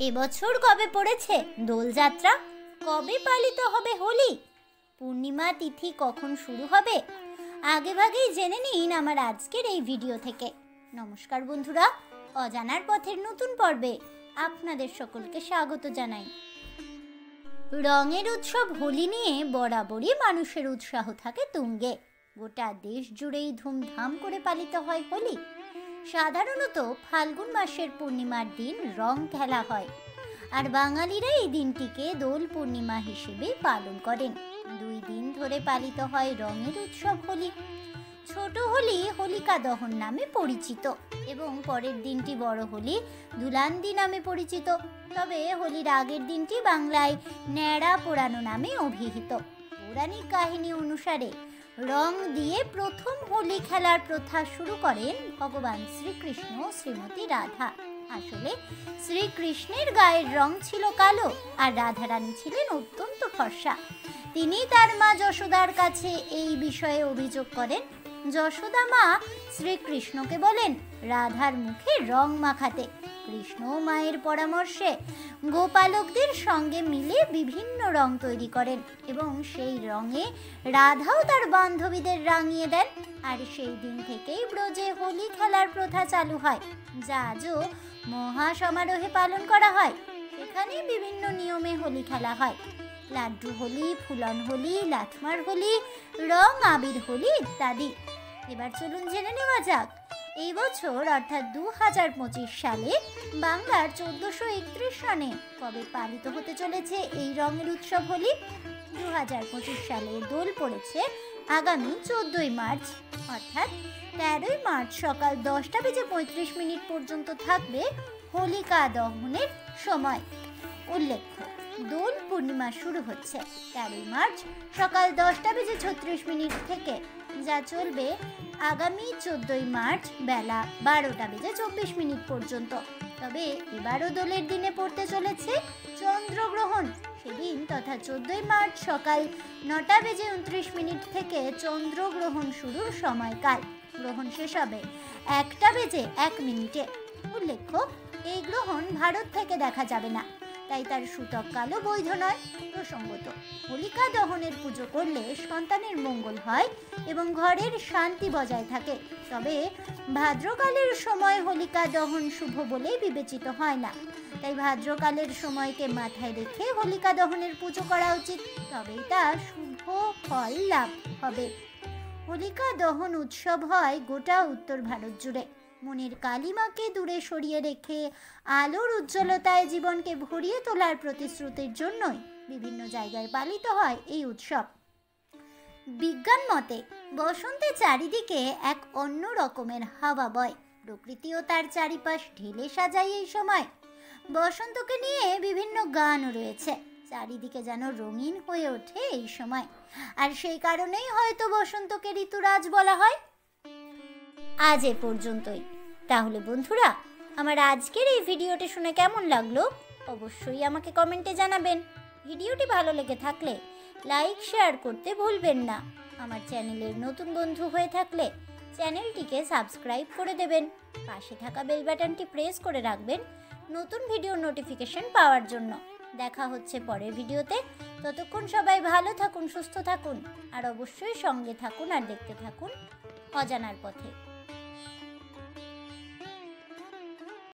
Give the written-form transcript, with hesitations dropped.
এবছর কবে পড়েছে দোলযাত্রা? কবে পালিত হবে হোলি? পূর্ণিমা তিথি কখন শুরু হবে? আগেভাগেই জেনে নিন আমার আজকের এই ভিডিও থেকে। নমস্কার বন্ধুরা, অজানার পথের নতুন পর্বে আপনাদের সকলকে স্বাগত জানাই। রঙের উৎসব হোলি নিয়ে বরাবরই মানুষের উৎসাহ থাকে তুঙ্গে। গোটা দেশ জুড়েই ধুমধাম করে পালিত হয় হোলি। সাধারণত ফাল্গুন মাসের পূর্ণিমার দিন রং খেলা হয়, আর বাঙালিরা এই দিনটিকে দোল পূর্ণিমা হিসেবে পালন করেন। 2 দিন ধরে পালিত হয় রঙের উৎসব হোলি। ছোট হোলি হোলিকা দহন নামে পরিচিত এবং পরের দিনটি বড় হোলি ধুলান্দি নামে পরিচিত। তবে হোলির আগের দিনটি বাংলায় ন্যাড়া পোড়ানো নামে অভিহিত। পৌরাণিক কাহিনী অনুসারে রং দিয়ে প্রথম হোলি খেলার প্রথা শুরু করেন ভগবান শ্রীকৃষ্ণ শ্রীমতী রাধা। আসলে শ্রীকৃষ্ণের গায়ের রং ছিল কালো আর রাধারানী ছিলেন অত্যন্ত ফর্সা। তিনি তার মা যশোদার কাছে এই বিষয়ে অভিযোগ করেন। যশোদা মা শ্রীকৃষ্ণকে বলেন রাধার মুখে রং মাখাতে। কৃষ্ণ মায়ের পরামর্শে গোপালকদের সঙ্গে মিলে বিভিন্ন রং তৈরি করেন এবং সেই রঙে রাধাও তার বান্ধবীদের রাঙিয়ে দেন। আর সেই দিন থেকেই ব্রজে হোলি খেলার প্রথা চালু হয়, যা আজও মহা সমারোহে পালন করা হয়। সেখানে বিভিন্ন নিয়মে হোলি খেলা হয়। লাড্ডু হোলি, ফুলন হোলি, লাঠমার হোলি, রং আবির হোলি ইত্যাদি। এবার চলুন জেনে নেওয়া যাক এই বছর অর্থাৎ 2025 সালে বাংলার 1431 সনে কবে পালিত হতে চলেছে এই রঙের উৎসব হোলি। 2025 সালে দোল পড়েছে আগামী 14ই মার্চ, অর্থাৎ 13ই মার্চ সকাল 10:35 পর্যন্ত থাকবে হোলিকা দহনের সময়। উল্লেখ্য, দোল পূর্ণিমা শুরু হচ্ছে 13ই মার্চ সকাল 10:36 থেকে, যা চলবে আগামী 14ই মার্চ বেলা 12:24 পর্যন্ত। তবে এবারও দোলের দিনে পড়তে চলেছে চন্দ্রগ্রহণ। সেদিন তথা 14ই মার্চ সকাল 9:29 থেকে চন্দ্রগ্রহণ শুরুর সময়কাল। গ্রহণ শেষ হবে 1:01। উল্লেখ্য, এই গ্রহণ ভারত থেকে দেখা যাবে না, তাই তার সূতক কালও বৈধ নয়। প্রসঙ্গত, হোলিকা দহনের পুজো করলে সন্তানের মঙ্গল হয় এবং ঘরের শান্তি বজায় থাকে। তবে ভাদ্রকালের সময় হোলিকা দহন শুভ বলে বিবেচিত হয় না, তাই ভাদ্রকালের সময়কে মাথায় রেখে হোলিকা দহনের পুজো করা উচিত, তবেই তা শুভ ফল লাভ হবে। হোলিকা দহন উৎসব হয় গোটা উত্তর ভারত জুড়ে। মনের কালিমাকে দূরে সরিয়ে রেখে আলোর উজ্জ্বলতায় জীবনকে ভরিয়ে তোলার প্রতিশ্রুতির জন্যই বিভিন্ন জায়গায় পালিত হয় এই উৎসব। বিজ্ঞান মতে বসন্তে চারিদিকে এক অন্য রকমের হাওয়া বয়। প্রকৃতিও তার চারিপাশ ঢেলে সাজায় এই সময়। বসন্তকে নিয়ে বিভিন্ন গানও রয়েছে। চারিদিকে যেন রঙিন হয়ে ওঠে এই সময়, আর সেই কারণেই হয়তো বসন্তকে ঋতুরাজ বলা হয়। আজ এ পর্যন্তই। তাহলে বন্ধুরা, আমার আজকের এই ভিডিওটি শুনে কেমন লাগলো অবশ্যই আমাকে কমেন্টে জানাবেন। ভিডিওটি ভালো লেগে থাকলে লাইক শেয়ার করতে ভুলবেন না। আমার চ্যানেলের নতুন বন্ধু হয়ে থাকলে চ্যানেলটিকে সাবস্ক্রাইব করে দেবেন। পাশে থাকা বেল বাটনটি প্রেস করে রাখবেন নতুন ভিডিওর নোটিফিকেশন পাওয়ার জন্য। দেখা হচ্ছে পরের ভিডিওতে। ততক্ষণ সবাই ভালো থাকুন, সুস্থ থাকুন, আর অবশ্যই সঙ্গে থাকুন আর দেখতে থাকুন অজানার পথে।